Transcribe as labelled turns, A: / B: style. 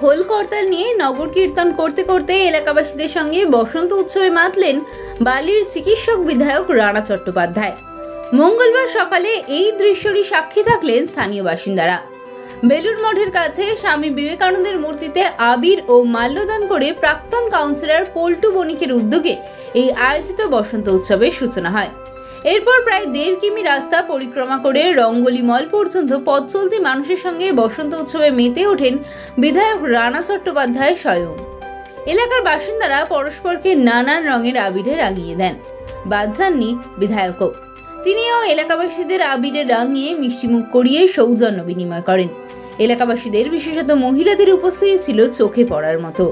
A: খোল করতাল নিয়ে নগর কীর্তন করতে করতে এলাকাবাসীদের সঙ্গে বসন্ত উৎসবে মাতলেন বালির চিকিৎসক বিধায়ক রানা চট্টোপাধ্যায়। মঙ্গলবার সকালে এই দৃশ্যেরই সাক্ষী থাকলেন স্থানীয় বাসিন্দারা। বেলুড় মঠের কাছে স্বামী বিবেকানন্দের মূর্তিতে আবির ও মাল্যদান করে প্রাক্তন কাউন্সিলর পল্টু বণিকের উদ্যোগে এই আয়োজিত বসন্ত উৎসবের সূচনা হয়। এরপর প্রায় 1.5 কিমি রাস্তা পরিক্রমা করে রঙ্গলি মল পর্যন্ত পথ চলতি মানুষের সঙ্গে বসন্ত উৎসবে মেতে ওঠেন বিধায়ক রানা চট্টোপাধ্যায় স্বয়ং। এলাকার বাসিন্দারা পরস্পরকে নানান রঙের আবিরে রাঙিয়ে দেন। বাদ যাননি বিধায়কও। তিনিও এলাকাবাসীদের আবিরে রাঙিয়ে মিষ্টিমুখ করিয়ে সৌজন্য বিনিময় করেন। এলাকাবাসীদের বিশেষত মহিলাদের উপস্থিতি ছিল চোখে পড়ার মতো।